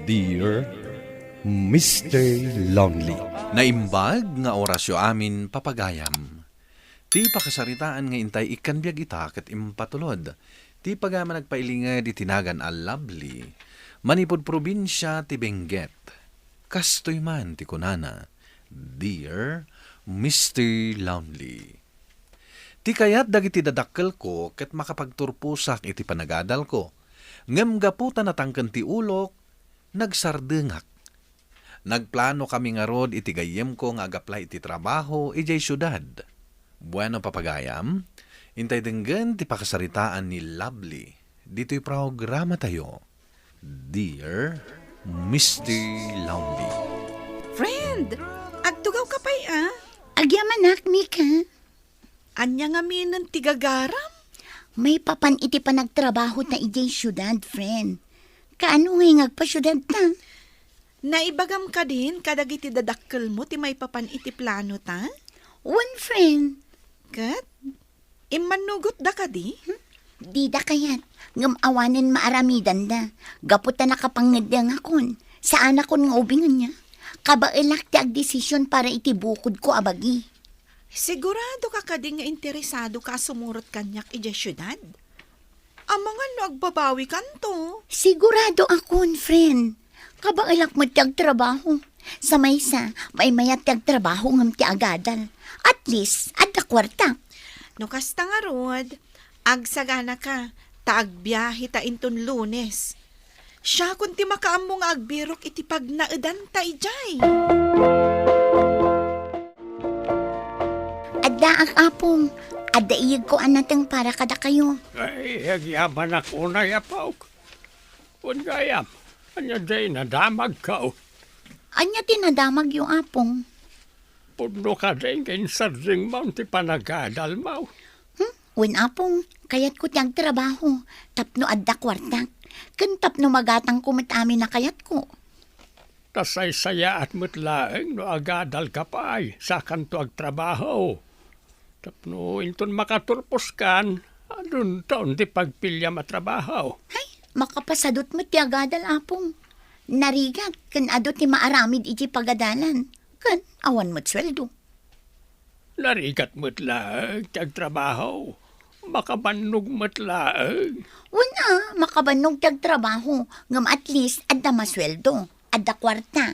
Dear Mr. Lonely. Naimbag nga orasyo amin papagayam. Ti pakasaritaan nga intay ikan biag ita ket impatulod. Ti pagama nagpailingad itinagan a lovely. Manipod probinsya ti Benguet. Kastoy man ti kunana. Dear Mr. Lonely. Ti kayat dagiti dadakkel ko ket makapagturpusak iti panagadal ko. Ngem gaputan natangken ti ulok, nagsardengak. Nagplano kami nga rod iti gayem ko nga agaplay iti trabaho ijay syudad. Bueno papagayam, intay denggen ti pakasaritaan ni Lovely. Dito'y programa tayo. Dear Mr. Lonely. Friend, agtugaw ka pa'y Agyamanak, Mika. Anya nga minan tigagaram? May papan iti pa nagtrabaho na ijay syudad, friend. Kaano ngay ngagpasyudad ta? Naibagam ka din kadag iti dadakkel mo ti may papan iti plano ta? One friend. Kat? Imanugot da ka di? Di da kayat. Ngamawanin maaramidan da. Gaputa nakapangedang akon. Saan akon nga ubingan niya? Kabailak ti agdesisyon para iti bukod ko abagi. Sigurado ka kading nga interesado ka sumurot kanyak ijay syudad? Amangan no agbabawi kanto. Sigurado akon, friend. Kabailak mo ti agtrabaho. Sa maysa, may mayat ti agtrabaho ngam ti agadal. At least, adda kwarta. No kasta nga rod, agsagana ka, taagbiyahe ta inton Lunes. Siya kun ti makaammo nga agbirok iti pagnaidan ta ijay. Adda ang apong. Adda iyag ko anateng para kada kayo. Ay, agyaman ako na yapaw. Kung gayam, anya day nadamag ka. Anya tinadamag yung apong. Puno ka day kain sa ring mount ti panagadal mo. Wen apong, kayat ko tiyang trabaho. Tapno adda kwartak. Kan tapno magatang kumit amin na kayat ko. Tasay saya at mutlaeng no agadal ka pa ay sa kanto agtrabaho. Tapno inton makaturpos kan, adun taon di pagpilya matrabaho. Ay, makapasadot mo ti agadal apong. Narigat, kan adot ti maaramid iti pagadalan. Kan, awan mo't sweldo. Narigat mutlaeng ti agtrabaho. Makabannog mutlaeng. Wala, makabanog ti agtrabaho. Ngam at least, adda masweldo. Adda kwarta.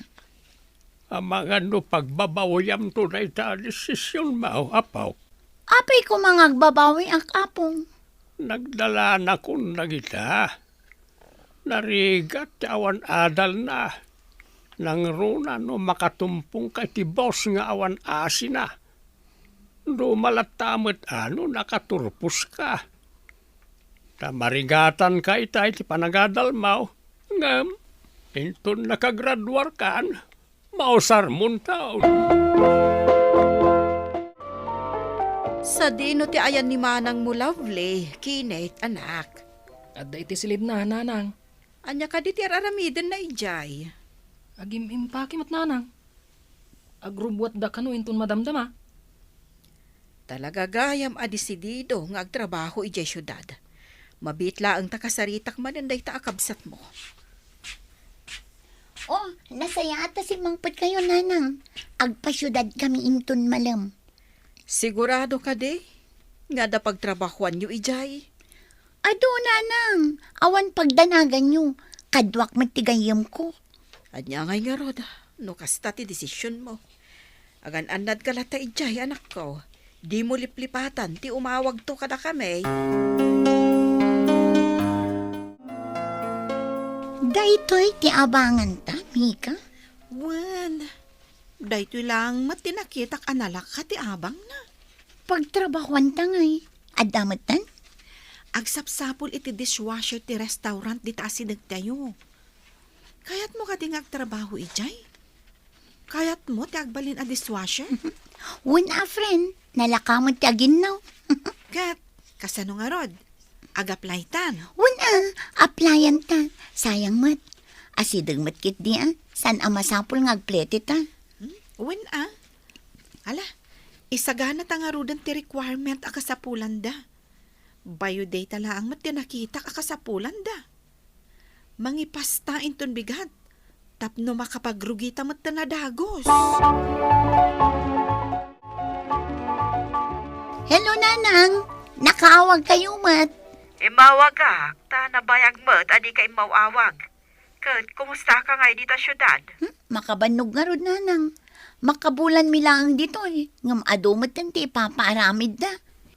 Amangan no pagbabawayam to na ita desisyon mo, apaw. Apay ko mga agbabawi ang apong. Nagdala na kung nagita. Narigat awan adal na. Nang runa no makatumpong kay ti boss nga awan asina. Do malatamet ano nakaturpos ka. Tamarigatan ka itay ti panagadal mo. Ngam, inton nakagraduar kan, mausar mun taon. Sa dino ti ayan ni manang mo Lovely, Kinate, anak. Adda iti silid na, nanang. Anya ka di ti aramiden na ijay. Agim impaki mat nanang. Agrubwat da kano inton madamdama. Talaga gayam a desidido nga agtrabaho ijay syudad. Mabitla ang takasaritak mananday ta akabsat mo. Oh, nasaya ata si mangpad kayo, nanang. Agpasyudad kami inton malam. Sigurado ka de? Nga da pagtrabahuan nyo ijay. Ado, nanang. Awan pagdanagan nyo. Kadwak matigayam ko. Anya ngay nga rod, no kasta ti desisyon mo. Agan anad ka lata ijay, anak ko. Di mo liplipatan, ti umawag to kada kami. Daytoy ti abangan ta, Mika. Wan, daytoy lang matinakitak analak ka ti abang na. Pagtrabahuan ta ngay. Adamatan? Agsapsapol iti dishwasher ti restaurant di taasinag tayo. Kayat mo ka di agtrabaho ijay? Kayat mo ti agbalin a dishwasher? Wala, friend. Nalakamot ti aginaw. Kat, kasano nga rod? Agaplaytan. Wala, applyan ta. Sayang mat. Asidang mat kit di San amasapol nga agplete ta. Wen Ala, isagana ta nga rudan ti requirement akasapulan da. Biodata lang mat ti nakita akasapulan da. Mangipasta inton bigat. Tapno makapagrugita mo't tanadagos. Hello, Nanang. Nakaawag kayo, mat. Imawag ka, ta nabayag mo't, adi ka imawawag. Kat, kumusta ka ngay dito syudad? Makabanog nga rod, Nanang. Makabulan mi lang dito eh. Ngam adumat kan ti papaaramid da.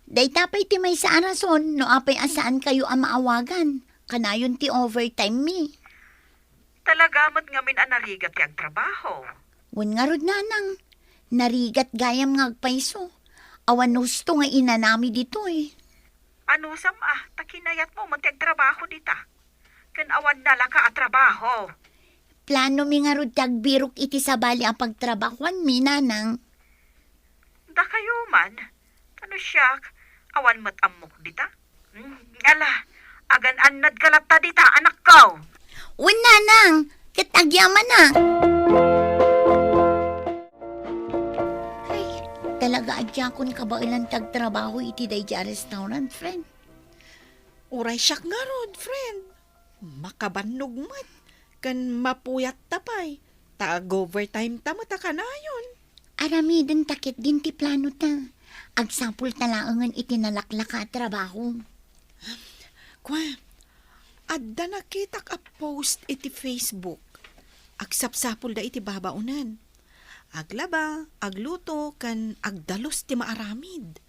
Day tapay ti may sa arason, no apay asaan kayo ang maawagan. Kanayon ti overtime mi. Talaga mo't ngamin anarigat yung trabaho. Wan nga rod, Nanang. Narigat gayam nga agpaiso. Awan gusto nga inanami dito eh. Ano sam takinayat mo mo't yung trabaho dita. Kan awan nala ka at trabaho. Plano mi nga rod tagbirok iti sabali ang pagtrabahuan mi, Nanang. Da kayo man, ano siya, awan mo't amok dita? Ala, agan anad kalata dita, anak ko. Wan, Nanang. Katagyaman na. Ay, talaga adyakon ka ba ilang tagtrabaho iti day ja restaurant, friend? Uray siyak nga rod, friend. Makabanog mat. Kan mapuyat tapay. Tag-overtime ta mo ta kanayon. Arami din takit din ti plano ta. Agsapul talaangan itinalaklaka trabaho. Kwa, adda nakita ka post iti Facebook. Agsapsapul da iti babaunan. Aglaba, agluto, kan agdalos ti maaramid.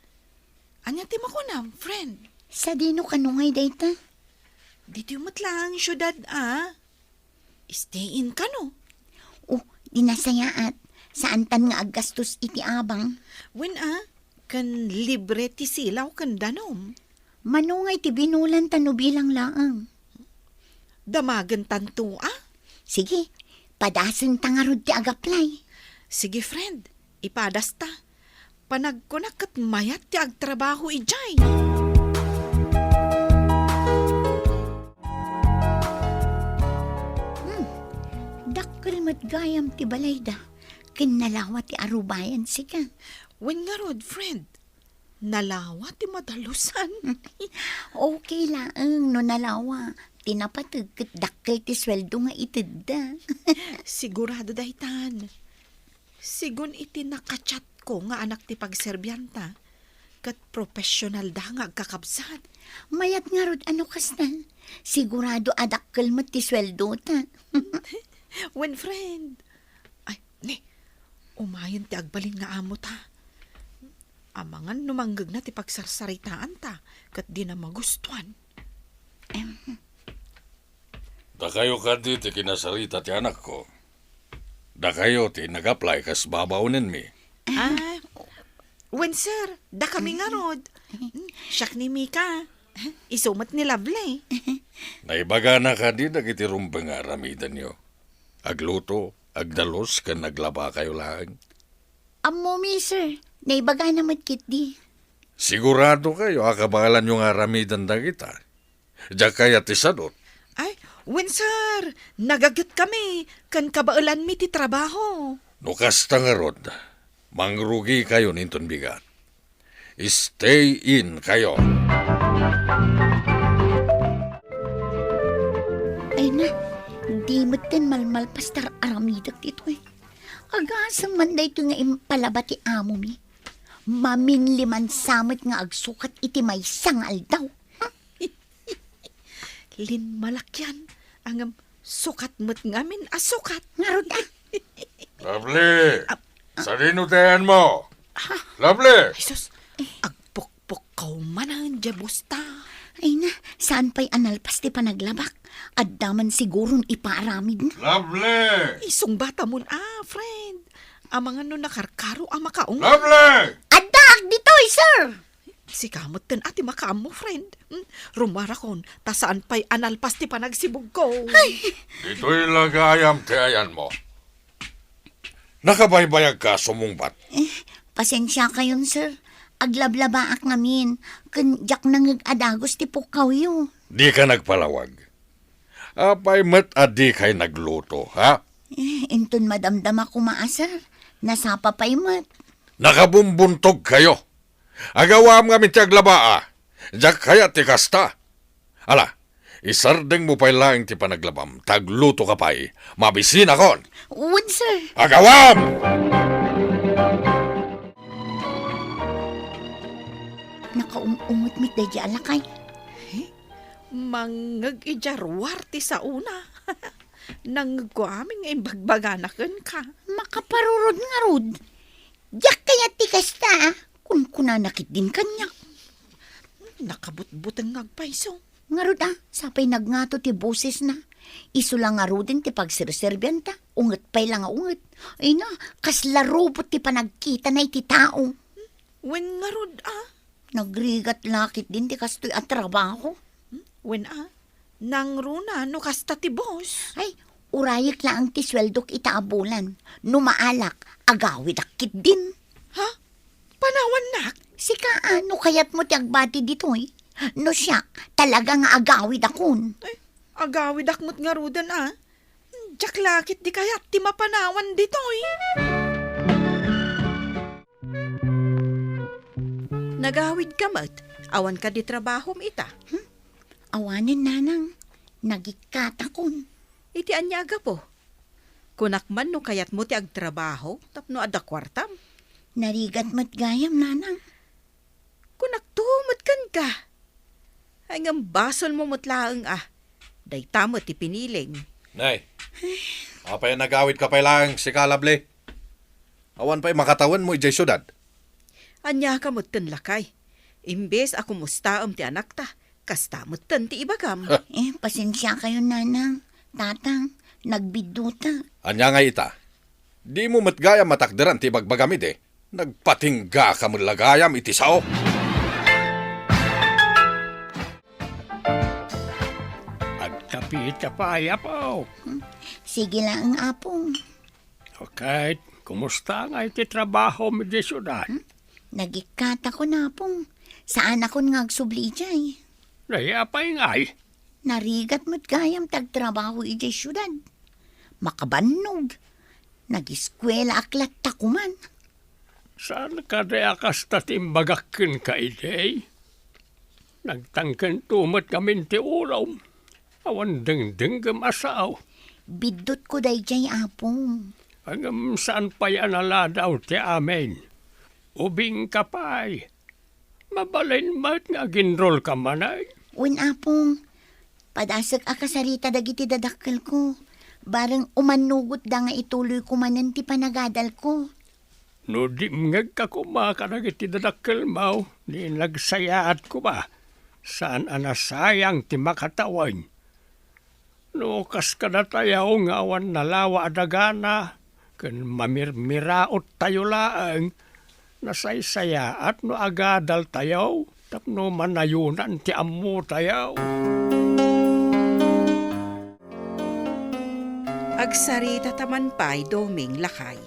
Anya ti makunam, friend. Sa dino kanungay dayta? Dito matlang syudad Stay in ka no. Oh, dinasayaat. Saan tan nga aggastos iti abang? When kan libre ti silaw kan danom. Manungay ti binulan tano bilang laang. Damagan tanto Sige, padasan tangarod ti agaplay. Sige friend, ipadas ta. Panagkunak kat mayat ti agtrabaho ijay. Dakkel matgayam ti balayda. Kinalawa ti arubayan sika. When nga rod, friend, nalawa ti madalusan. Okay laang no nalawa. Tinapatag kat dakkel ti sweldo nga itid. Sigurado dahitan. Sigun iti nakachat ko nga anak ti pagserbyanta. Kat professional da nga agkakabsat. Mayat nga rod ano kas na. Sigurado adakkel mat ti sweldo ta. When friend, ay, umayon ti agbalin nga amo ta. Amangan numanggag na ti pagsarsaritaan ta, kat di na magustuhan. Da kayo ka di ti kinasarita ti anak ko. Da kayo ti nag-apply kas babaunin mi. When sir, da kami nga rod. Siyak ni Mika. Isumat ni Lovely. Naibaga na ka di dagiti rumbang aramidan nyo. Agluto, agdalos, kan naglaba kayo lang. Amo mi sir, naibaga naman kit di. Sigurado kayo, akabalan yung aramidan da kita. Diyak kaya ti sadot. Ay, when sir, nagagat kami. Kan kabailan mi ti trabaho. No kasta nga rod, mangrugi kayo ninton bigat. Stay in kayo. Ay na, di matin malmalpastar aramidak dito eh. Agasang manday ito nga impalaba ti amo mi. Maminliman samit nga agsukat iti may sangal daw. Lin malakyan. Ang sukat mo't ngamin asukat. Ngarod ah. Lovely! Sa rinutayan mo! Lovely! Ay sus, agpukpuk kaw man ang jabusta. Ay na, saan pa'y analpas ti panaglabak? At daman sigurong iparamid na. Lovely! Isong bata mo friend. Ang mga nun nakarkaro ang makaong. Lovely! Adak ditoy, sir! Si kamot ten ati makaam mo, friend. Rumarakon, tasaan pa'y analpas ti panagsibog ko. Ito'y lagayam ti ayan mo. Nakabaybayag ka sumungbat. Pasensya kayon, sir. Aglablabaak ngamin. Kanjak nangag adagos ti pukaw yo. Di ka nagpalawag. Apay mat adi kay nagluto, ha? Inton madamdam ako maasar. Nasapa pa'y mat. Nakabumbuntog kayo. Agawam nga minti aglabaa. Diyak kaya ti kasta. Ala, Isardeng mo pa'y laing ti panaglabam. Tagluto ka pa'y. Mabisin akon. Uwan, sir. Agawam! Nakaumot mit day di alakay. Mangag ijarwar ti sa una. Nangguaming imbagbaganakan ka. Makaparurod nga rod. Diyak kaya ti kasta, kun kunanakit din kanya. Nakabutbutang ngagpaiso. Nga rod sapay nagngato ti boses na. Iso lang nga rodin ti pagserserbian ta. Unget pay lang nga unget. Ay na, kasla robot ti panagkita na iti tao. Wen nga rod Nagrigat lakit din ti kastoy at trabaho. Wen nang runa no kasta ti boss. Ay, urayik lang ti sweldok itaabulan. Numaalak, agawid akit din. Ha? Panawan nak? Sika ano kayat mo ti agbati dito No siya, talaga nga agawid akon. Ay, agawid akmot nga rudan Diyak lakit di kayat ti mapanawan dito Nagawid ka mat, awan ka di trabahom ita. Awanin nanang, nagikatakon. Iti anyaga po. Kunakman no kayat mo ti agtrabaho, tapno ada kwartam. Narigat mat gayam nanang. Kunaktumot kan ka. Ay ngam basol mo mutlaang Day tamo ti piniling. Nay, apay nagawid ka pa'y lang si Kalable. Awan pa'y makatawan mo ijay syudad. Anya ka mutten lakay. Imbes ako mustaam ti anak ta, kasta mutten ti ibagam. Pasensya kayo nanang. Tatang, nagbiduta. Anya nga ita. Di mo matgayam matakderan ti bagbagamid Nagpatingga ka mo lagayam iti sao. Agkapita pa po. Sige lang ang apong. Okay, kumusta nga iti trabaho mo di syudad? Nagikata ko na pong. Saan ako ngagsubli jay? Nayapay nga'y. Narigat mo't gayam tagtrabaho ijay syudad. Makabannog. Nagiskwela aklat takuman. Saan ka deakas tatimbagakin ka ijay? Nagtangken tumot kami ti ulaw. Awan deng-deng gemasaw. Bidot ko day jay apong. Hanggang saan pa yan daw ti amin? Ubing ka pa'y. Mabalin mat nga ginrol ka manay. Uwin apong. Padasag akasarita dagiti dadakkel ko. Barang umanugot da nga ituloy ko manan ti panagadal ko. No di mngag ka kumaka dagiti dadakkel mo. Ni nagsayaat ko ba? Saan anasayang ti makatawan? No kas ka na tayaw nga awan nalawa adagana. Kan mamirmiraot tayo laang. Nasaysayaat no agadal tayaw. Tapno manayunan ti ammo tayaw. Agsarita taman pa'y doming lakay.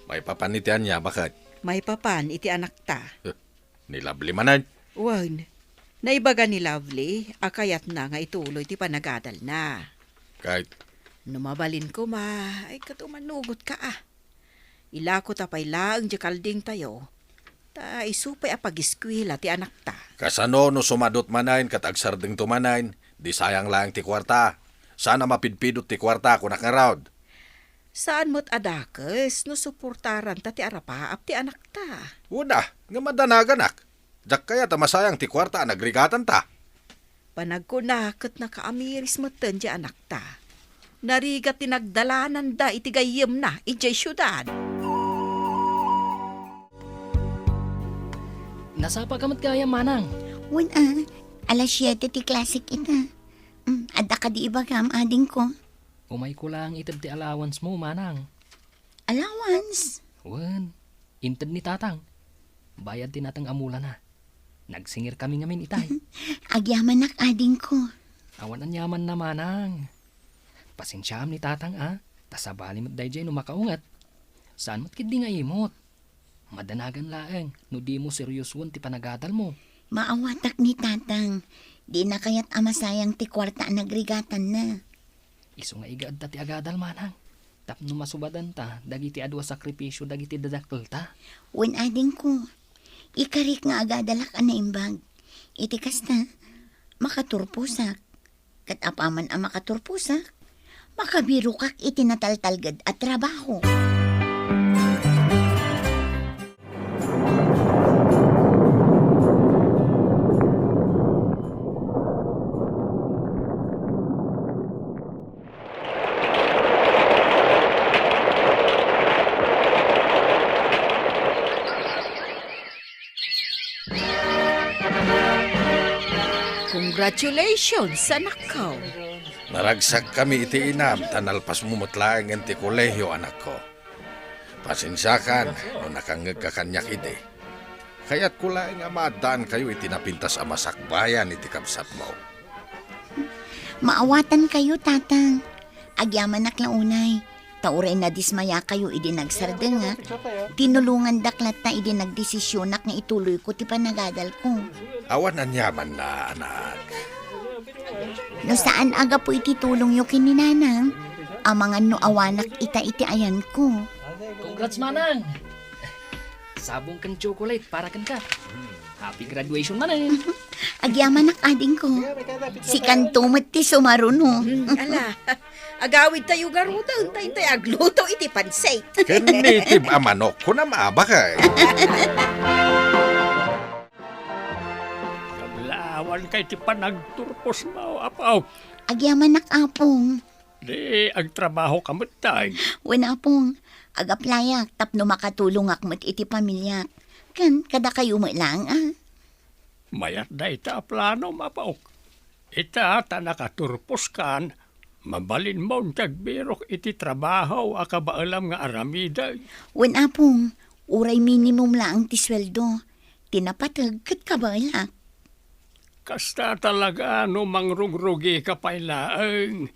May papanitian niya, bakit? May papan iti anak ta. Nilabli manan. Wan, naibaga ni Lovely, akayat na nga ituloy ti panagadal na. Kahit Numabalin ko ay katumanugot ka Ila ko tapay laang di kalding tayo. Ta isupay apagiskwila ti anak ta. kasano no sumadot manayin kat agsardeng tumanayin, di sayang lang ti kwarta. Sana mapidpidot ti kwarta kunak nga raod. Saan mo't adakes no suportaran ta ti arapaap ti anak ta. Una, nga madanaganak. Jak kaya ta masayang ti kwarta nagrigatan ta. Panagkunakot na kaamiris moten di anak ta. Narigat ti nagdalanan da iti gayem na ijay syudad. Nasapa kamat kaya manang. Uwin alas 7 ti klasik ina. Adda ka di ibagam ading ko. Umay ko lang itab ti allowance mo manang. Allowance? Wen, inted ni tatang. Bayad tinatang amula na. Nagsingir kami ngamin itay. Agyaman nak ading ko. Awan ang yaman na manang. Pasensyam ni tatang tasabali mo't dayjay no makaungat. Saan mo't kid di nga imot? Madanagan laeng, no di mo seryoswan ti panagadal mo. Maawatak ni tatang. Di na kaya't amasayang ti kwarta nagrigatan na. Iso nga igaad ta ti agadal manang. Tapno masubadan ta, dagiti adwa sakripisyo, dagiti dadakkel ta. Wen ading ko. Ikarik nga agadalak na imbag. Iti kasta, makaturpusak. Kat apaman ang makaturpusa, makabiro kak itinataltalgad at trabaho. Congratulations, anak ko. Naragsak kami iti inam, tanalpas mo mutlaang ang ti kolehiyo, anak ko. Pasensyakan, no nakangag ka kanyak iti. Kaya't kulaing amadaan kayo iti napintas amasakbayan iti kapsat mo. Maawatan kayo, tatang. Agyaman naklaunay. Tauray na dismaya kayo idi nagsardengak. Tinulungan daklat na idi nagdesisyonak nga ituloy ko ti panagadal ko. Awan ang yaman na, anak. No saan aga po iti tulong yo kininanang? Amangan no awanak iti ayan ko. Congrats, manang! Sabong kang chocolate para kan ka. Happy graduation, manang! Agyaman ading ko. Si kantumat ti sumaruno. Ala, agawid tayo garuda, untay agluto iti pansay. Kanitib amanok ko na maabakay. Kaglawan kay ti panagturpos mo, apaw. Agyaman apong. Di, agtrabaho ka matay. Wala apong. Agaplayak tapno makatulong akmat iti pamilya. Kan kada kayo mo lang Mayat na ita plano, mapaw. Ita ta nakaturpos kan, mabalin mo tagbirok iti trabaho akabaalam nga aramida. Wen apong, uray minimum lang ti sweldo. Tinapatag kat kabalak. Kasta talaga no mangrugrugi ka pailaang.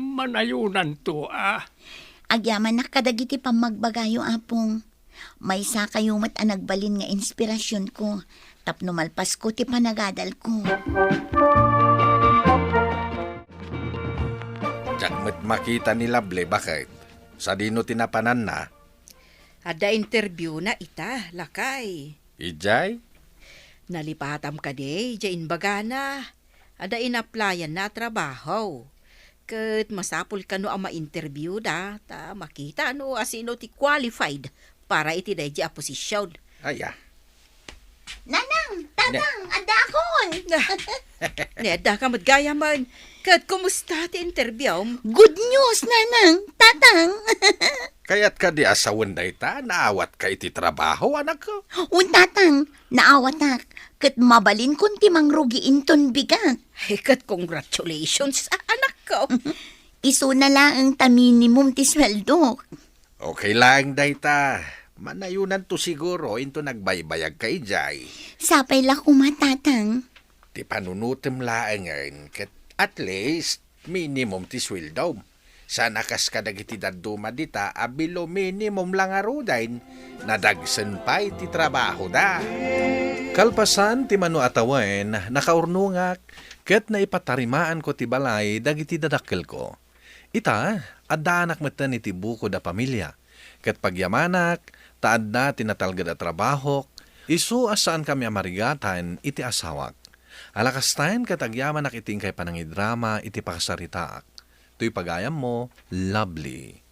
Manayunan to Agyaman na kadagiti pamagbagayo apong. May sa kayo mat anagbalin nga inspirasyon ko. Tapno malpas ko ti panagadal ko. Jakmet makita ni Lable, bakit? Sa dino tinapanan na. Ada interview na ita, lakay. Ijay? Nalipatam ka de, jain bagana. Ada inaplayan na trabaho. Kat masapul ka no ang ma-interview da, ta makita no asino ti qualified para iti da a posisyon. Aya. Nanang, tatang, ada akon. Neda ka madgaya man. Kat kumusta ti interview? Good news, nanang, tatang. Kaya't ka di asawan da ita, naawat ka iti trabaho, anak ko. Un tatang, naawatak. Kat mabalin kun ti mangrugiin ton bigat. Ay, kat congratulations sa anak ko. Iso na lang ang ta minimum ti sweldo. Okay lang da ita. Manayunan to siguro, into nagbaybayag ka ijay. Sapay la kumatatang. Ti panunutim laangan, kat at least, minimum ti sweldo. Sana kas kadagiti daduma dita, abilo minimum lang arudain, nadagsan pa iti trabaho da. Kalpasan ti mano atawen, nakaurnungak, ket na ipatarimaan ko ti balay dagiti dadakkel ko. Ita, addanak metten iti buko da pamilya. Ket pagyamanak, taad na tinatalgad a trabaho, isu asaan kami amarigatan iti asawak. Alakastayan ket agyamanak iting kay panangidrama iti pakasaritaak. Tuy pagayam mo, Lovely.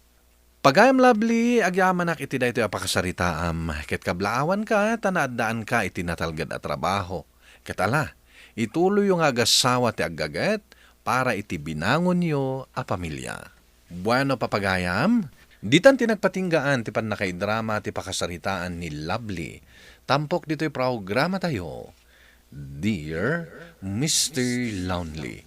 Pagayam Lovely, agyamanak iti daytoy apakasaritaam. Ket kablaawan ka, tanaadaan ka iti natalgad a trabaho. Ket ala, ituloy yung agasawa ti aggaget para iti binangon yo a pamilya. Bueno papagayam, ditan tinagpatinggaan ti panakaidrama ti pakasaritaan ni Lovely. Tampok dito'y programa tayo. Dear Mr. Lonely.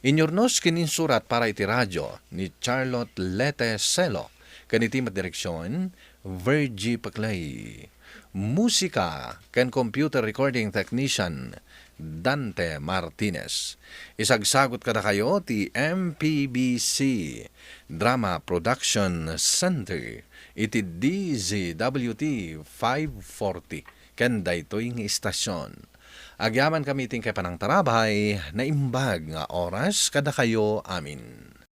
Inyornos kininsurat para iti radyo ni Charlotte Lete Celo. Kaniti direksyon, Virgie Paclay. Musika, kan computer recording technician, Dante Martinez. Isagsagot kada kayo ti MPBC Drama Production Center. Iti DZWT 540. Kan daytoy nga istasyon. Agyaman kami iting kay panang tarabay na imbag nga oras kada kayo amin.